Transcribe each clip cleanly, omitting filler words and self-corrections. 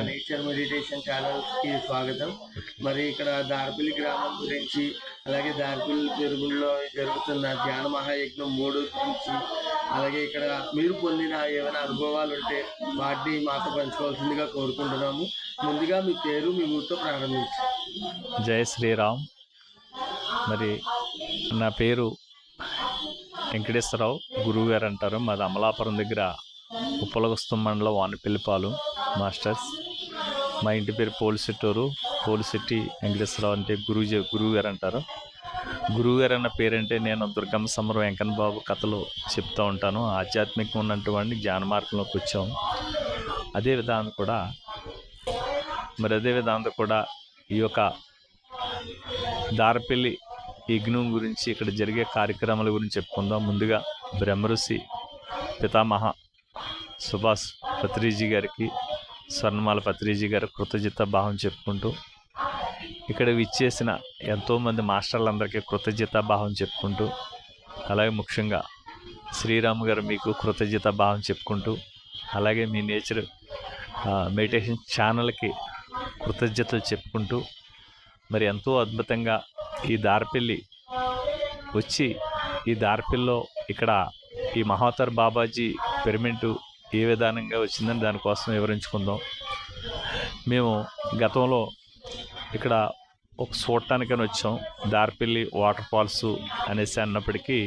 Nature meditation ఛానల్స్కి స్వాగతం. మరి ఇక్కడ దార్పిల్లి గ్రామం గురించి, అలాగే దార్పిల్లి పెరుగుల్లో జరుగుతున్న ధ్యాన మహాయజ్ఞం 3 గురించి, అలాగే ఇక్కడ మీరు పొందిన ఏమైనా అనుభవాలు ఉంటే వాటిని మాతో పంచుకోవాల్సిందిగా కోరుకుంటున్నాము. ముందుగా మీ పేరు, మీ ఊరితో ప్రారంభించారు. జై శ్రీరామ్. మరి నా పేరు వెంకటేశ్వరరావు, గురువు గారు అంటారు. మాది అమలాపురం దగ్గర ఉప్పలగుస్తం మండలం వానపల్లిపాలెం మాస్టర్స్. మా ఇంటి పేరు పోలిశెట్టూరు, పోలిశెట్టి వెంకటేశ్వరరావు అంటే గురువు గారు అంటారు. గురువు గారు అన్న పేరంటే నేను దుర్గమ్మ సమరం వెంకన్న బాబు కథలు చెప్తూ ఉంటాను. ఆధ్యాత్మికంగా ఉన్నటువంటి జ్ఞాన మార్గంలోకి వచ్చాము. అదే విధానంతో కూడా ఈ యొక్క దారపల్లి యజ్ఞం గురించి, ఇక్కడ జరిగే కార్యక్రమాల గురించి చెప్పుకుందాం. ముందుగా బ్రహ్మఋషి పితామహ సుభాష్ పత్రిజీ గారికి, స్వర్ణమాల పత్రిజీ గారి కృతజ్ఞత భావం చెప్పుకుంటూ, ఇక్కడ విచ్చేసిన ఎంతోమంది మాస్టర్లందరికీ కృతజ్ఞత భావం చెప్పుకుంటూ, అలాగే ముఖ్యంగా శ్రీరామ్ గారు మీకు కృతజ్ఞత భావం చెప్పుకుంటూ, అలాగే మీ నేచర్ మెడిటేషన్ ఛానల్కి కృతజ్ఞతలు చెప్పుకుంటూ, మరి ఎంతో అద్భుతంగా ఈ దారపల్లి వచ్చి, ఈ దారపల్లిలో ఇక్కడ ఈ మహావతార్ బాబాజీ పిరమిడ్ ఏ విధానంగా వచ్చిందని దానికోసం వివరించుకుందాం. మేము గతంలో ఇక్కడ ఒక చూడటానికని వచ్చాం. దారపల్లి వాటర్ ఫాల్స్ అనేసి అన్నప్పటికీ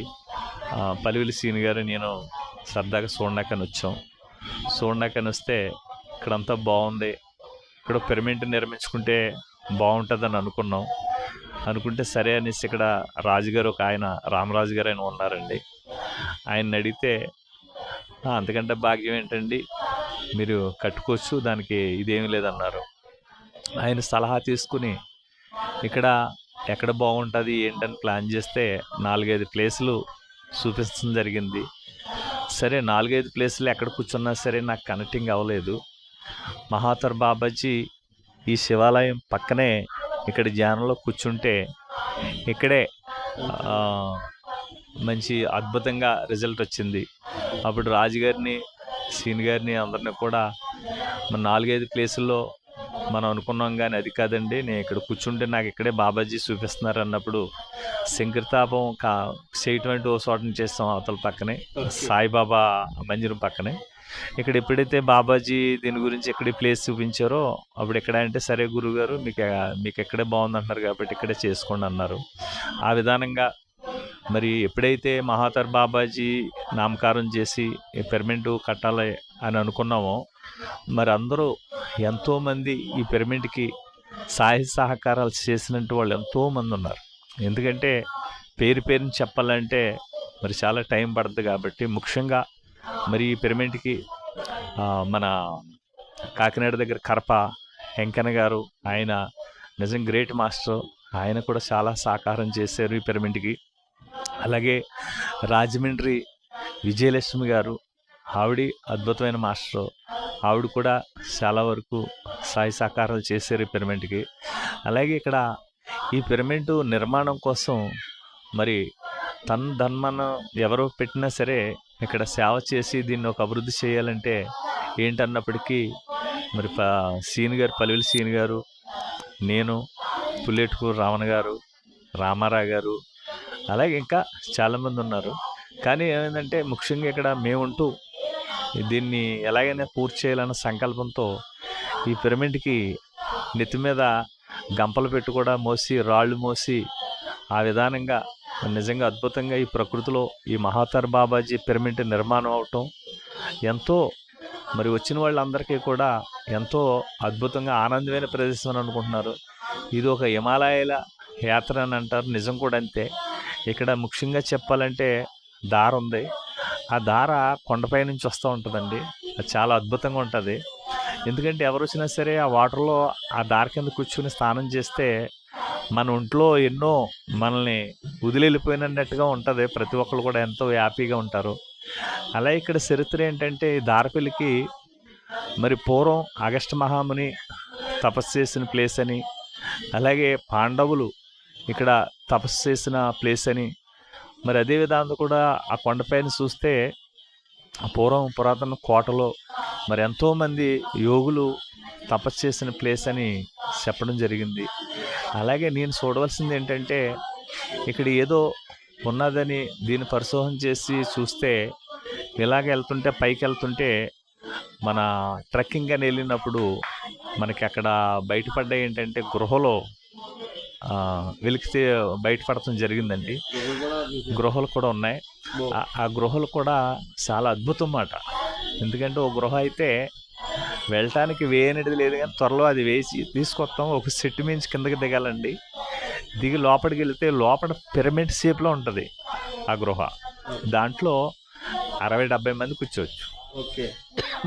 పలివిలి సీని గారు నేను సరదాగా చూడడానికని వచ్చాం. చూడడానికని వస్తే ఇక్కడంతా బాగుంది, ఇక్కడ పిరమిడ్ నిర్మించుకుంటే బాగుంటుందని అనుకుంటే సరే అనేసి ఇక్కడ రాజుగారు ఒక ఆయన, రామరాజు గారు ఆయన ఉన్నారండి. ఆయన్ని అడిగితే అంతకంటే భాగ్యం ఏంటండి, మీరు కట్టుకోవచ్చు, దానికి ఇదేమీ లేదన్నారు. ఆయన సలహా తీసుకుని ఇక్కడ ఎక్కడ బాగుంటుంది ఏంటని ప్లాన్ చేస్తే 4-5 ప్లేసులు చూపించడం జరిగింది. సరే 4-5 ప్లేసులు ఎక్కడ కూర్చున్నా సరే నాకు కనెక్టింగ్ అవ్వలేదు. మహావతార్ బాబాజీ ఈ శివాలయం పక్కనే ఇక్కడ ధ్యానంలో కూర్చుంటే ఇక్కడే మంచి అద్భుతంగా రిజల్ట్ వచ్చింది. అప్పుడు రాజుగారిని, సీని గారిని అందరినీ కూడా మన 4-5 ప్లేసుల్లో మనం అనుకున్నాం, కానీ అది కాదండి, నేను ఇక్కడ కూర్చుంటే నాకు ఇక్కడే బాబాజీ చూపిస్తున్నారు అన్నప్పుడు శంకరతాపం చేయటువంటి ఓ చోటని చేస్తాం. అవతల పక్కనే సాయిబాబా మందిరం పక్కనే. ఇక్కడ ఎప్పుడైతే బాబాజీ దీని గురించి ఎక్కడ ప్లేస్ చూపించారో అప్పుడు ఎక్కడ అంటే, సరే గురువుగారు మీకు ఎక్కడే బాగుంది అంటున్నారు కాబట్టి ఇక్కడే చేసుకోండి అన్నారు. ఆ విధానంగా మరి ఎప్పుడైతే మహావతార్ బాబాజీ నామకారం చేసి పిరమిడ్ కట్టాలి అని అనుకున్నామో, మరి అందరూ ఎంతోమంది ఈ పిరమిడ్కి సహాయ సహకారాలు చేసినట్టు వాళ్ళు ఎంతోమంది ఉన్నారు. ఎందుకంటే పేరుని చెప్పాలంటే మరి చాలా టైం పడుతుంది కాబట్టి, ముఖ్యంగా మరి ఈ పిరమిడ్కి మన కాకినాడ దగ్గర కరప వెంకన్న గారు, ఆయన నిజం గ్రేట్ మాస్టర్, ఆయన కూడా చాలా సహకారం చేశారు ఈ పిరమిడ్కి. అలాగే రాజమండ్రి విజయలక్ష్మి గారు, ఆవిడ అద్భుతమైన మాస్టర్, ఆవిడ కూడా చాలా వరకు సహాయ సహకారాలు చేశారు ఈ పిరమిడ్కి. అలాగే ఇక్కడ ఈ పిరమిడ్ నిర్మాణం కోసం మరి ధన్మనం ఎవరో పెట్టినా సరే ఇక్కడ సేవ చేసి దీన్ని ఒక అభివృద్ధి చేయాలంటే ఏంటన్నప్పటికీ మరి సీని గారు, పలివిలి సీని గారు, నేను, పుల్లెటుకూరు రావణ గారు, రామారావు గారు, అలాగే ఇంకా చాలామంది ఉన్నారు. కానీ ఏమైందంటే ముఖ్యంగా ఇక్కడ మేముంటూ దీన్ని ఎలాగైనా పూర్తి చేయాలన్న సంకల్పంతో ఈ పిరమిడ్కి నెత్తి మీద గంపలు పెట్టి కూడా మోసి, రాళ్ళు మోసి, ఆ విధానంగా నిజంగా అద్భుతంగా ఈ ప్రకృతిలో ఈ మహావతార్ బాబాజీ పిరమిడ్ నిర్మాణం అవటం ఎంతో మరి వచ్చిన వాళ్ళందరికీ కూడా ఎంతో అద్భుతంగా ఆనందమైన ప్రదేశం అని అనుకుంటున్నారు. ఇది ఒక హిమాలయాల యాత్ర అని అంటారు, నిజం కూడా అంతే. ఇక్కడ ముఖ్యంగా చెప్పాలంటే దార ఉంది. ఆ దార కొండపై నుంచి వస్తూ ఉంటుందండి. అది చాలా అద్భుతంగా ఉంటుంది. ఎందుకంటే ఎవరు వచ్చినా సరే ఆ వాటర్లో ఆ దార కింద కూర్చుని స్నానం చేస్తే మన ఒంట్లో ఎన్నో మనల్ని వదిలిపోయినట్టుగా ఉంటుంది. ప్రతి ఒక్కరు కూడా ఎంతో హ్యాపీగా ఉంటారు. అలాగే ఇక్కడ చరిత్ర ఏంటంటే, దారపల్లికి మరి పూర్వం అగస్త్య మహాముని తపస్సు చేసిన ప్లేస్ అని, అలాగే పాండవులు ఇక్కడ తపస్సు చేసిన ప్లేస్ అని, మరి అదే విధానం కూడా ఆ కొండపైన చూస్తే పూర్వం పురాతన కోటలో మరి ఎంతోమంది యోగులు తపస్సు చేసిన ప్లేస్ అని చెప్పడం జరిగింది. అలాగే నేను చూడవలసింది ఏంటంటే ఇక్కడ ఏదో ఉన్నదని దీన్ని పరిశోధన చేసి చూస్తే ఇలాగ వెళ్తుంటే పైకి వెళ్తుంటే మన ట్రెక్కింగ్ అని వెళ్ళినప్పుడు మనకి అక్కడ బయటపడ్డాయి ఏంటంటే గృహలో వెలికితే బయటపడటం జరిగిందండి. గృహలు కూడా ఉన్నాయి. ఆ గృహలు కూడా చాలా అద్భుతం మాట. ఎందుకంటే ఒక గృహ అయితే వెళ్ళటానికి వేయనిది లేదు, కానీ త్వరలో అది వేసి తీసుకొస్తాం. ఒక సెట్టు మించి కిందకి దిగాలండి. దిగి లోపలికి వెళితే లోపల పిరమిడ్ షేప్లో ఉంటుంది ఆ గృహ. దాంట్లో 60-70 మంది కూర్చోవచ్చు. ఓకే.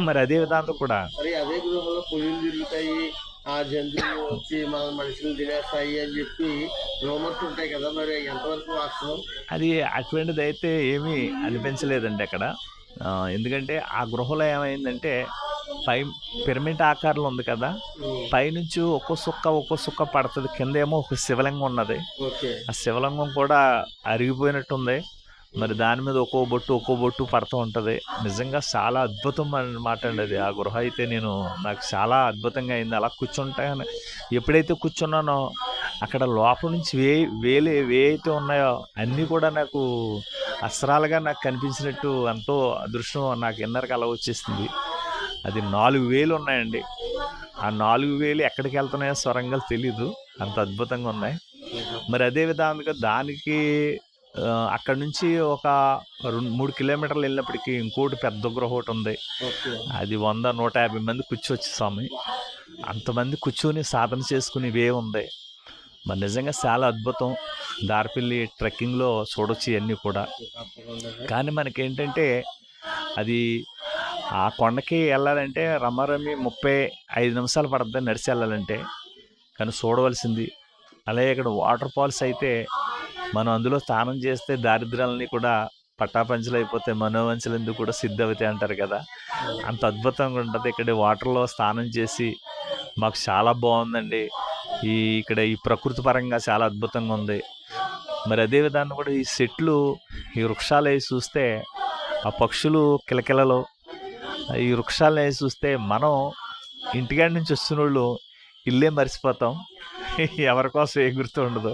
మరి అదే విధానం కూడా అదే గృహంలో పులులు తిరుగుతాయి, ఆ జంతువులు వచ్చి మన మనుషులు తినేస్తాయి అని చెప్పి రూమర్స్ ఉంటాయి కదా, మరి ఎంతవరకు వాస్తవం? అది అటువంటిది అయితే ఏమీ అనిపించలేదండి అక్కడ. ఎందుకంటే ఆ గృహలో ఏమైందంటే పై పిరమిడ్ ఆకారంలో ఉంది కదా, పైనుంచి ఒక్కో సుక్క పడుతుంది. కింద ఏమో ఒక శివలింగం ఉన్నది. ఆ శివలింగం కూడా అరిగిపోయినట్టుంది. మరి దాని మీద ఒక్కో బొట్టు పడుతూ ఉంటుంది. నిజంగా చాలా అద్భుతం అన్నమాట అండి అది. ఆ గృహ అయితే నాకు చాలా అద్భుతంగా అయింది. అలా కూర్చుంటాను. ఎప్పుడైతే కూర్చున్నానో అక్కడ లోపల నుంచి వే అయితే ఉన్నాయో అన్నీ కూడా నాకు అస్త్రాలుగా నాకు కనిపించినట్టు ఎంతో అదృష్టం నాకు ఇన్నర్కి అలా వచ్చేసింది. అది 4000 ఉన్నాయండి. ఆ 4000 ఎక్కడికి వెళ్తున్నాయో స్వరంగాలు తెలీదు, అంత అద్భుతంగా ఉన్నాయి. మరి అదే విధంగా దానికి అక్కడ నుంచి ఒక 3 కిలోమీటర్లు వెళ్ళినప్పటికీ ఇంకోటి పెద్ద గృహ ఒకటి ఉంది. అది 100-150 మంది కూర్చోవచ్చు స్వామి. అంతమంది కూర్చొని సాధన చేసుకుని ఉంది. మరి నిజంగా చాలా అద్భుతం. దారిపల్లి ట్రెక్కింగ్లో చూడొచ్చు ఇవన్నీ కూడా. కానీ మనకేంటంటే అది ఆ కొండకి వెళ్ళాలంటే రమారమి 35 నిమిషాలు పడుతుంది నడిచి వెళ్ళాలంటే. కానీ చూడవలసింది. అలాగే ఇక్కడ వాటర్ ఫాల్స్ అయితే మనం అందులో స్నానం చేస్తే దారిద్ర్యాలని కూడా పట్టాపంచలు అయిపోతే మనోవంచలు ఎందుకు కూడా సిద్ధవుతాయి అంటారు కదా, అంత అద్భుతంగా ఉంటుంది. ఇక్కడ వాటర్లో స్నానం చేసి మాకు చాలా బాగుందండి. ఇక్కడ ఈ ప్రకృతి పరంగా చాలా అద్భుతంగా ఉంది. మరి అదే విధానం కూడా ఈ చెట్లు, ఈ వృక్షాలు వేసి చూస్తే ఆ పక్షులు కిలకిలలు, ఈ వృక్షాలను వేసి చూస్తే మనం ఇంటికాడి నుంచి వస్తున్న వాళ్ళు ఇల్లే మర్చిపోతాం. ఎవరి కోసం ఏ గుర్తు ఉండదు,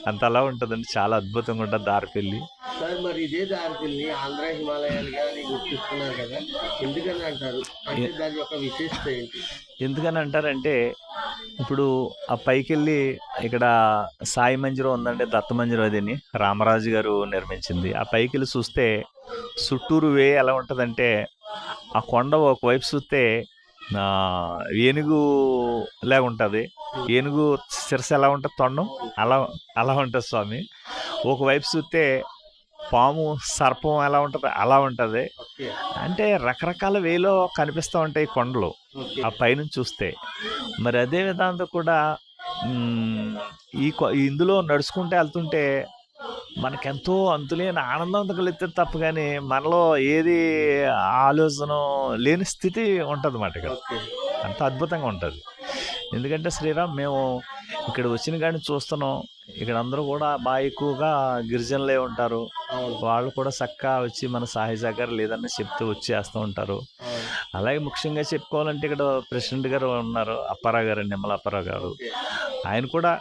అంత అలా ఉంటుందండి. చాలా అద్భుతంగా ఉంటుంది దారిపల్లి. సార్, మరి ఇదే దారిపల్లి ఆంధ్ర హిమాలయాలుగా గుర్తిస్తున్నారు కదా, ఎందుకని అంటారు? అంటే దాని యొక్క విశేషత ఏంటి? ఎందుకని అంటారంటే ఇప్పుడు ఆ పైకి వెళ్ళి ఇక్కడ సాయి మందిరం ఉందండి, దత్త మందిరం. అదిని రామరాజు గారు నిర్మించింది. ఆ పైకి వెళ్ళి చూస్తే చుట్టూరు ఎలా ఉంటుందంటే ఆ కొండ ఒకవైపు చూస్తే ఏనుగు లాగా ఉంటుంది. ఏనుగు శిరస్సు ఎలా ఉంటుంది, తొండం అలా ఉంటుంది స్వామి. ఒకవైపు చూస్తే పాము సర్పం ఎలా ఉంటుంది అలా ఉంటుంది. అంటే రకరకాల వేలో కనిపిస్తూ ఉంటాయి కొండలు ఆ పైనుంచి చూస్తే. మరి అదే విధాంతో కూడా ఇందులో నడుచుకుంటే వెళ్తుంటే మనకెంతో అంతులేని ఆనందం కలిగితే తప్ప కానీ మనలో ఏది ఆలోచన లేని స్థితి ఉంటుంది అన్నమాట. ఇక్కడ అంత అద్భుతంగా ఉంటుంది. ఎందుకంటే శ్రీరామ్, మేము ఇక్కడ వచ్చిన కానీ చూస్తున్నాం, ఇక్కడ అందరూ కూడా బాగా ఎక్కువగా గిరిజనులే ఉంటారు. వాళ్ళు కూడా చక్కగా వచ్చి మన సహాయ సహకారం లేదని చెప్తూ వచ్చేస్తూ ఉంటారు. అలాగే ముఖ్యంగా చెప్పుకోవాలంటే ఇక్కడ ప్రెసిడెంట్ గారు ఉన్నారు, అప్పారావు గారు, నిమ్మల అప్పారావు గారు. ఆయన కూడా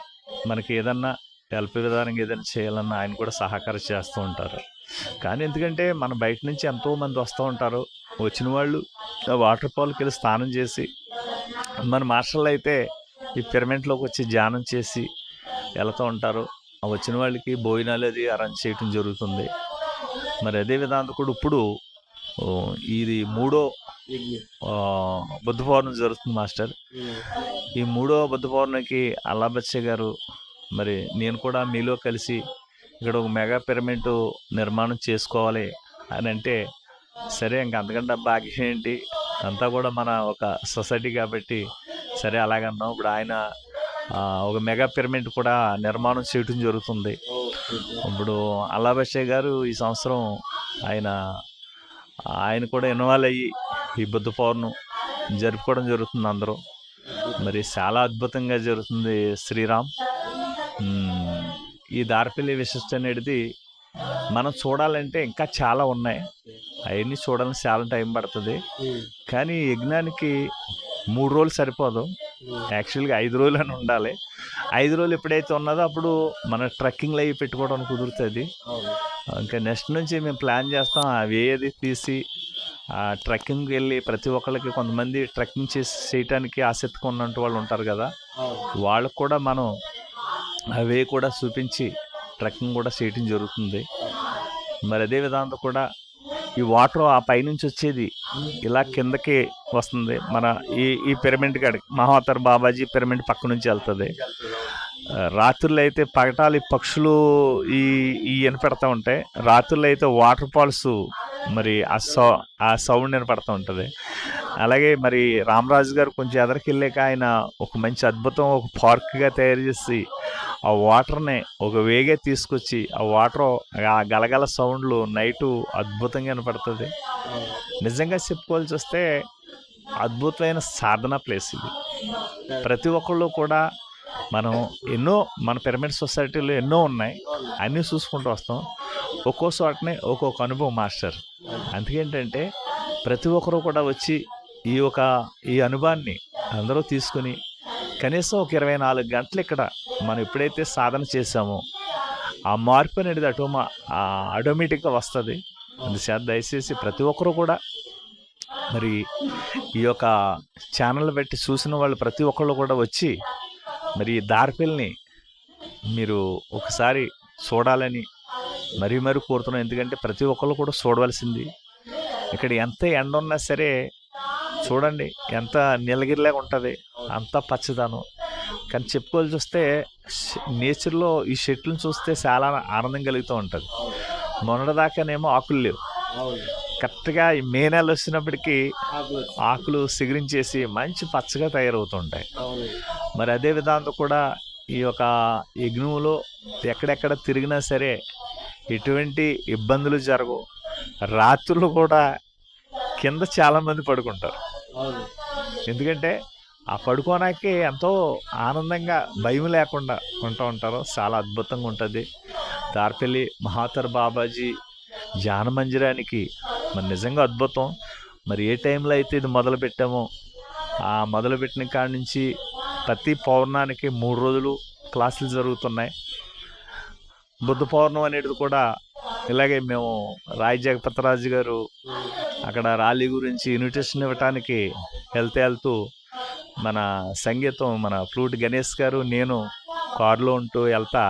మనకి ఏదన్నా హెల్ప్ విధానంగా ఏదైనా చేయాలన్నా ఆయన కూడా సహకారం చేస్తూ ఉంటారు. కానీ ఎందుకంటే మన బయట నుంచి ఎంతోమంది వస్తూ ఉంటారు. వచ్చిన వాళ్ళు వాటర్ ఫాల్కి వెళ్ళి స్నానం చేసి, మన మార్షల్ అయితే ఈ పిరమిడ్లోకి వచ్చి ధ్యానం చేసి వెళ్తూ ఉంటారు. వచ్చిన వాళ్ళకి భోజనాలు అది అరేంజ్ చేయటం జరుగుతుంది. మరి అదే విధానం కూడా ఇప్పుడు ఇది 3వ బుద్ధ పౌర్ణమి జరుగుతుంది మాస్టర్. ఈ 3వ బుద్ధ పౌర్ణమికి అల్లాబచ్చ గారు, మరి నేను కూడా మీలో కలిసి ఇక్కడ ఒక మెగా పిరమిడ్ నిర్మాణం చేసుకోవాలి అని అంటే, సరే ఇంక అంతకంటే భాగ్యం ఏంటి, అంతా కూడా మన ఒక సొసైటీ కాబట్టి సరే అలాగన్నాం. ఇప్పుడు ఆయన ఒక మెగా పిరమిడ్ కూడా నిర్మాణం చేయటం జరుగుతుంది. ఇప్పుడు అల్లాబచ్చ గారు ఈ సంవత్సరం ఆయన కూడా ఇన్వాల్వ్ అయ్యి ఈ బుద్ధ పౌర్ణమి జరుపుకోవడం జరుగుతుంది అందరూ. మరి చాలా అద్భుతంగా జరుగుతుంది శ్రీరామ్. ఈ దారిపల్లి విశిష్ట అనేది మనం చూడాలంటే ఇంకా చాలా ఉన్నాయి. అవన్నీ చూడాలని చాలా టైం పడుతుంది. కానీ యజ్ఞానికి 3 రోజులు సరిపోదు. యాక్చువల్గా 5 రోజులు అని ఉండాలి. 5 రోజులు ఎప్పుడైతే ఉన్నదో అప్పుడు మన ట్రెక్కింగ్లు అవి పెట్టుకోవడానికి కుదురుతుంది. ఇంకా నెక్స్ట్ నుంచి మేము ప్లాన్ చేస్తాం. అవి ఏది తీసి ట్రెక్కింగ్కి వెళ్ళి ప్రతి ఒక్కళ్ళకి కొంతమంది ట్రెక్కింగ్ చేయటానికి ఆసక్తిగా ఉన్నట్టు వాళ్ళు ఉంటారు కదా, వాళ్ళకు కూడా మనం అవే కూడా చూపించి ట్రెక్కింగ్ కూడా చేయటం జరుగుతుంది. మరి అదే విధాంతో కూడా ఈ వాటర్ ఆ పైనుంచి వచ్చేది ఇలా కిందకి వస్తుంది. మన ఈ పిరమిడ్ కాడికి మహావతార్ బాబాజీ పిరమిడ్ పక్క నుంచి వెళ్తుంది. రాత్రులు అయితే పగటాలు పక్షులు ఈ వినపెడతా ఉంటాయి. రాత్రులు అయితే వాటర్ ఫాల్స్ మరి ఆ సౌండ్ వినపడుతూ ఉంటుంది. అలాగే మరి రామరాజు గారు కొంచెం ఎదరికి వెళ్ళాక ఆయన ఒక మంచి అద్భుతం ఒక పార్క్గా తయారు చేసి ఆ వాటర్ని ఒక వేగే తీసుకొచ్చి ఆ వాటర్ ఆ గలగల సౌండ్లు నైటు అద్భుతంగా వినపడుతుంది. నిజంగా చెప్పుకోవాల్సి వస్తే అద్భుతమైన సాధన ప్లేస్ ఇది. ప్రతి ఒక్కళ్ళు కూడా మనం ఎన్నో మన పిరమిడ్ సొసైటీలో ఎన్నో ఉన్నాయి, అన్నీ చూసుకుంటూ వస్తాం. ఒక్కో చోటనే ఒక్కొక్క అనుభవం మాస్టర్. అందుకేంటంటే ప్రతి ఒక్కరు కూడా వచ్చి ఈ అనుభవాన్ని అందరూ తీసుకుని కనీసం ఒక 24 గంటలు ఇక్కడ మనం ఎప్పుడైతే సాధన చేసామో ఆ మార్పు అనేది ఆటోమేటిక్గా వస్తుంది. అందుచేత దయచేసి ప్రతి ఒక్కరు కూడా మరి ఈ యొక్క ఛానల్ బట్టి చూసిన వాళ్ళు ప్రతి ఒక్కళ్ళు కూడా వచ్చి మరి ఈ దారిపిల్ని మీరు ఒకసారి చూడాలని మరీ కోరుతున్నాం. ఎందుకంటే ప్రతి ఒక్కళ్ళు కూడా చూడవలసింది. ఇక్కడ ఎంత ఎండ ఉన్నా సరే చూడండి, ఎంత నీలగిరిలాగా ఉంటుంది, అంత పచ్చదనం. కానీ చెప్పుకోవాల్సి వస్తే నేచర్లో ఈ చెట్లను చూస్తే చాలా ఆనందం కలుగుతూ ఉంటుంది. మొన్నటిదాకానేమో ఆకులు లేవు. కరెక్ట్గా ఈ మే నెల వచ్చినప్పటికీ ఆకులు సిగురించేసి మంచి పచ్చగా తయారవుతుంటాయి. మరి అదే విధాంతో కూడా ఈ యొక్క యజ్ఞంలో ఎక్కడెక్కడ తిరిగినా సరే ఎటువంటి ఇబ్బందులు జరగవు. రాత్రులు కూడా కింద చాలామంది పడుకుంటారు. ఎందుకంటే ఆ పడుకోనాకే ఎంతో ఆనందంగా భయం లేకుండా ఉంటూ ఉంటారు. చాలా అద్భుతంగా ఉంటుంది. దార్పల్లి మహావతార్ బాబాజీ ధ్యాన మందిరానికి మరి నిజంగా అద్భుతం. మరి ఏ టైంలో అయితే ఇది మొదలుపెట్టామో ఆ మొదలుపెట్టిన కాడి నుంచి ప్రతి పౌర్ణానికి 3 రోజులు క్లాసులు జరుగుతున్నాయి. బుద్ధ పౌర్ణం అనేది కూడా ఇలాగే మేము రాయ్ జగపతిరాజు గారు అక్కడ ర్యాలీ గురించి ఇన్విటేషన్ ఇవ్వటానికి వెళ్తూ మన సంగీతం మన ఫ్లూట్ గణేష్ గారు నేను కారులో ఉంటూ వెళ్తా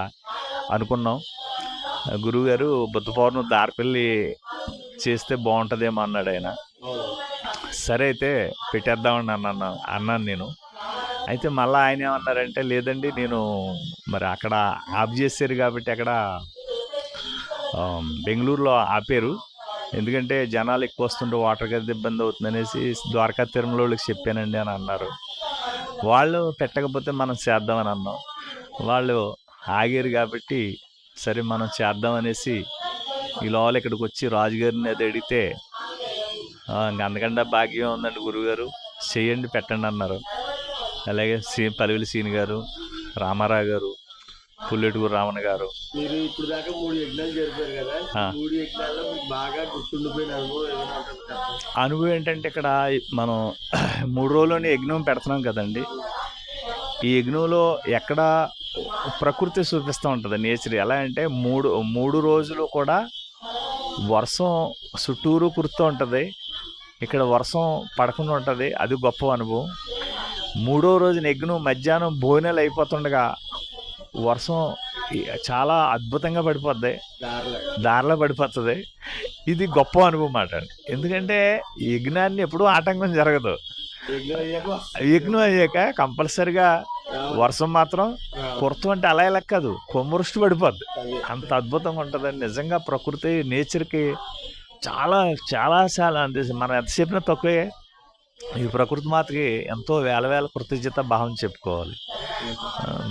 అనుకున్నాం. గురువుగారు బుద్ధ పౌర్ణం దారిపల్లి చేస్తే బాగుంటుందేమో అన్నాడు ఆయన. సరే అయితే పెట్టేద్దామని అన్నాను నేను. అయితే మళ్ళీ ఆయన ఏమన్నారంటే లేదండి నేను మరి అక్కడ ఆఫ్ చేశారు కాబట్టి అక్కడ బెంగళూరులో ఆపారు, ఎందుకంటే జనాలు ఎక్కువ వస్తుంటే వాటర్ గది ఇబ్బంది అవుతుంది అనేసి ద్వారకా తిరుమలకి చెప్పానండి అని అన్నారు. వాళ్ళు పెట్టకపోతే మనం చేద్దామని అన్నాం. వాళ్ళు ఆగారు కాబట్టి సరే మనం చేద్దాం అనేసి ఈ లోపల ఇక్కడికి వచ్చి రాజుగారిని అది అడిగితే అందుకంటే భాగ్యం ఉందండి గురువుగారు, చేయండి పెట్టండి అన్నారు. అలాగే పలివిలి సీని గారు, రామారావు గారు, పుల్లెటూరు రామన్ గారు. మీరు ఇప్పుడు దాకా 3 యజ్ఞాలు జరిపారు కదా, 3 యజ్ఞాల్లో మీకు బాగా గుర్తుండిపోయిన అనుభవం ఏంటంటే ఇక్కడ మనం 3 రోజుల్లోనే యజ్ఞం పెడుతున్నాం కదండి. ఈ యజ్ఞంలో ఎక్కడ ప్రకృతి చూపిస్తూ ఉంటుంది, నేచర్. ఎలా అంటే 3 రోజులు కూడా వర్షం చుట్టూరు కురుతూ ఉంటుంది, ఇక్కడ వర్షం పడకుండా ఉంటుంది. అది గొప్ప అనుభవం. 3వ రోజున యజ్ఞం మధ్యాహ్నం భోజనాలు అయిపోతుండగా వర్షం చాలా అద్భుతంగా పడిపోద్ది, దారిలో పడిపోతుంది. ఇది గొప్ప అనుభవం మాట. ఎందుకంటే యజ్ఞాన్ని ఎప్పుడూ ఆటంకం జరగదు. యజ్ఞం అయ్యాక కంపల్సరిగా వర్షం మాత్రం కుర్తం అంటే అలా లెక్కదు, కొమ్మరుష్టి పడిపోద్ది. అంత అద్భుతంగా ఉంటుందండి. నిజంగా ప్రకృతి నేచర్కి చాలా చాలా చాలా అంతే. మనం ఎంత చెప్పినా తక్కువే. ఈ ప్రకృతి మాతకి ఎంతో వేల కృతజ్ఞత భావం చెప్పుకోవాలి.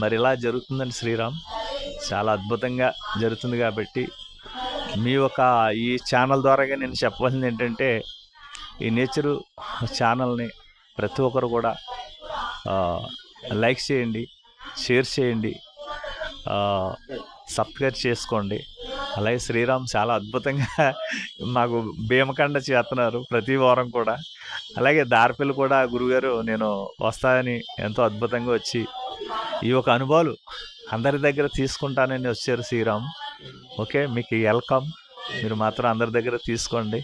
మరి ఇలా జరుగుతుందండి శ్రీరామ్, చాలా అద్భుతంగా జరుగుతుంది. కాబట్టి మీ ఈ ఛానల్ ద్వారాగా నేను చెప్పవలసింది ఏంటంటే ఈ నేచరు ఛానల్ని ప్రతి ఒక్కరు కూడా లైక్ చేయండి, షేర్ చేయండి, సబ్స్క్రైబ్ చేసుకోండి. అలాగే శ్రీరామ్ చాలా అద్భుతంగా మాకు భీమకండ చేస్తున్నారు ప్రతి వారం కూడా. అలాగే దారిపిల్లి కూడా గురుగారు నేను వస్తానని ఎంతో అద్భుతంగా వచ్చి ఈ ఒక అనుభవాలు అందరి దగ్గర తీసుకుంటానని వచ్చారు శ్రీరామ్. ఓకే, మీకు వెల్కమ్. మీరు మాత్రం అందరి దగ్గర తీసుకోండి.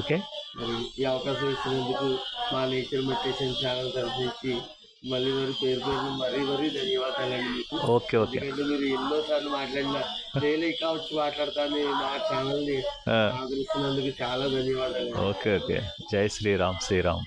ఓకే, మరి ఈ అవకాశం ఇచ్చినందుకు మా నేచర్ మెడిటేషన్ ఛానల్ తరఫు నుంచి మళ్ళీ పేరు మరీ ధన్యవాదాలండి మీకు. ఓకే. ఓకే, ఎందుకంటే మీరు ఎన్నోసార్లు మాట్లాడిన డైలీ కావచ్చు మాట్లాడతాను మా ఛానల్ని ఆదరిస్తున్నందుకు చాలా ధన్యవాదాలు. ఓకే. ఓకే, జై శ్రీరామ్. శ్రీరామ్.